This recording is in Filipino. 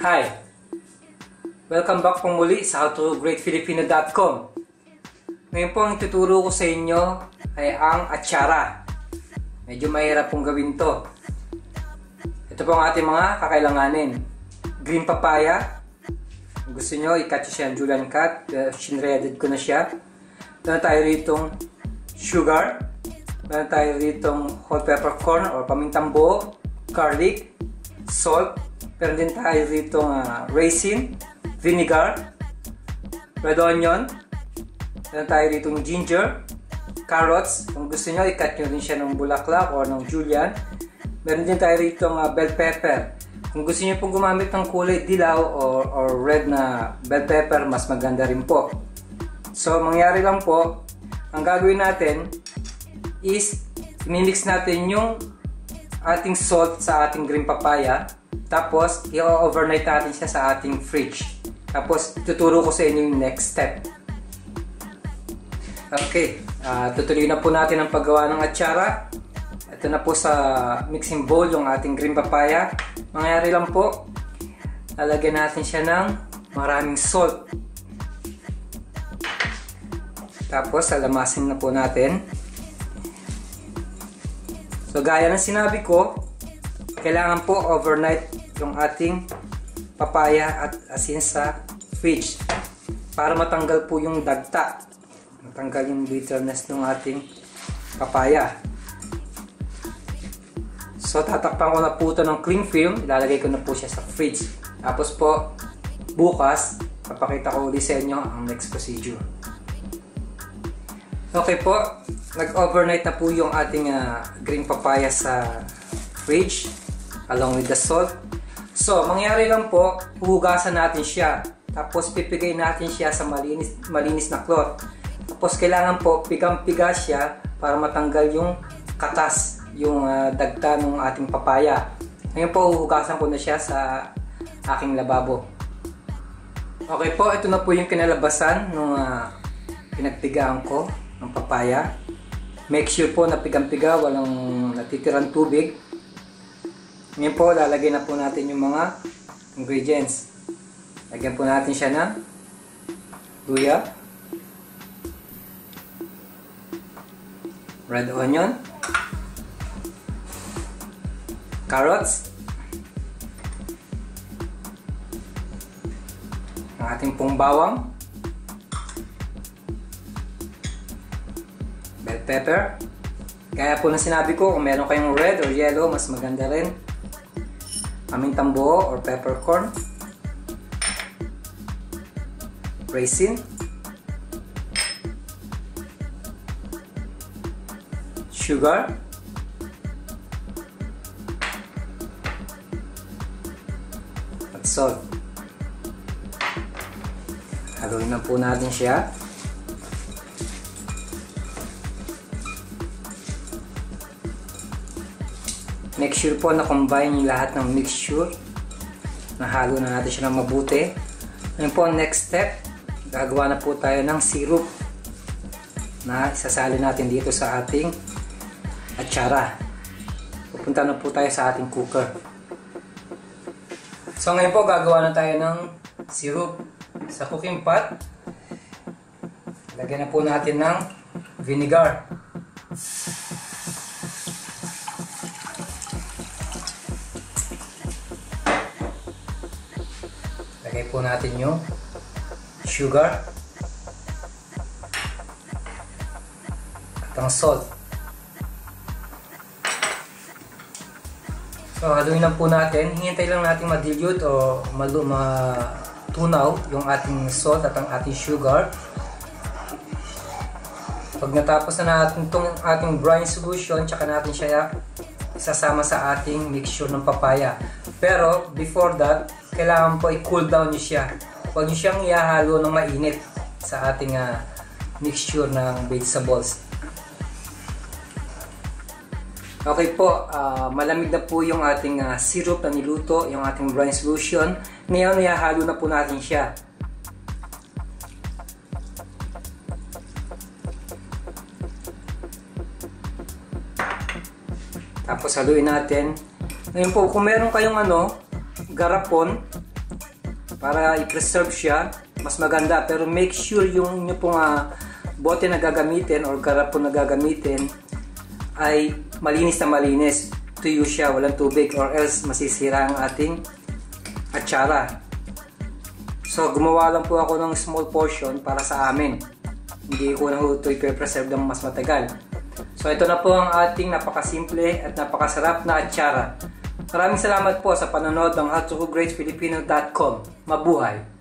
Hi! Welcome back po muli sa howtogreatfilipino.com. Ngayon po ang ituturo ko sa inyo ay ang atsara. Medyo mahirap pong gawin to. Ito po ang ating mga kakailanganin. Green papaya. Kung gusto nyo, i-cut nyo siya, julienne cut. Shinredded ko na siya. Meron tayo ritong sugar. Meron tayo ritong whole peppercorn or pamintang buo, garlic, salt. Meron din tayo ritong raisin, vinegar, red onion. Meron tayo ritong ginger, carrots. Kung gusto nyo, i-cut nyo rin siya ng bulaklak or ng julienne. Meron din tayo ritong bell pepper. Kung gusto nyo pong gumamit ng kulay dilaw or red na bell pepper, mas maganda rin po. So, mangyari lang po, ang gagawin natin is i-mix natin yung ating salt sa ating green papaya. Tapos, i-overnight natin siya sa ating fridge. Tapos, tuturo ko sa inyo yung next step. Okay, tutuloy na po natin ang paggawa ng atsara. Ito na po sa mixing bowl yung ating green papaya. Mangyari lang po, lalagyan natin siya ng maraming salt. Tapos, alamasin na po natin. So, gaya ng sinabi ko, kailangan po overnight yung ating papaya at asin sa fridge para matanggal po yung dagta, matanggal yung bitterness ng ating papaya. So, tatakpan ko na po ito ng cling film, ilalagay ko na po siya sa fridge. Tapos po, bukas, papakita ko ulit sa inyo ang next procedure. Okay po, nag-overnight na po yung ating green papaya sa fridge along with the salt. So, mangyari lang po, hugasan natin siya. Tapos, pipigay natin siya sa malinis na cloth. Tapos, kailangan po, pigang-piga siya para matanggal yung katas, yung dagta ng ating papaya. Ngayon po, hugasan ko na siya sa aking lababo. Okay po, ito na po yung kinalabasan ng pinagpigaan ko ng papaya. Make sure po na pigang-piga, walang natitirang tubig. Ngayon po, lalagay na po natin yung mga ingredients. Lagyan po natin siya ng luya, red onion, carrots, ang ating pong bawang, bell pepper. Kaya po na sinabi ko, kung meron kayong red or yellow, mas maganda rin. Pamintang buo or peppercorn, raisin, sugar, at salt. Haluin na po natin siya. Make sure po na combine yung lahat ng mixture. Nahalo na natin siya ng mabuti. Ngayon po, next step, gagawa na po tayo ng syrup na isasali natin dito sa ating atsara. Pupunta na po tayo sa ating cooker. So ngayon po, gagawa na tayo ng syrup sa cooking pot. Lagyan na po natin ng vinegar. Lagay po natin yung sugar at ang salt. So, haluin lang po natin. Hihintay lang natin ma-dilute o matunaw yung ating salt at ang ating sugar. Pag natapos na natin itong ating brine solution, tsaka natin siya isasama sa ating mixture ng papaya. Pero, before that, kailangan po i-cool down nyo siya. Huwag nyo siyang ihahalo ng mainit sa ating mixture ng vegetables. Okay po, malamig na po yung ating syrup na niluto, yung ating brine solution. Ngayon, ihahalo na po natin siya. Tapos haluin natin. Ngayon po, kung meron kayong garapon, para i-preserve siya, mas maganda. Pero make sure yung inyo pong bote na gagamitin or garapon na gagamitin ay malinis na malinis. Tuyo siya, walang tubig, or else masisira ang ating atsara. So gumawa lang po ako ng small portion para sa amin. Hindi ko na ito i-preserve ng mas matagal. So ito na po ang ating napakasimple at napakasarap na atsara. Maraming salamat po sa panonood ng howtogreatfilipino.com. Mabuhay!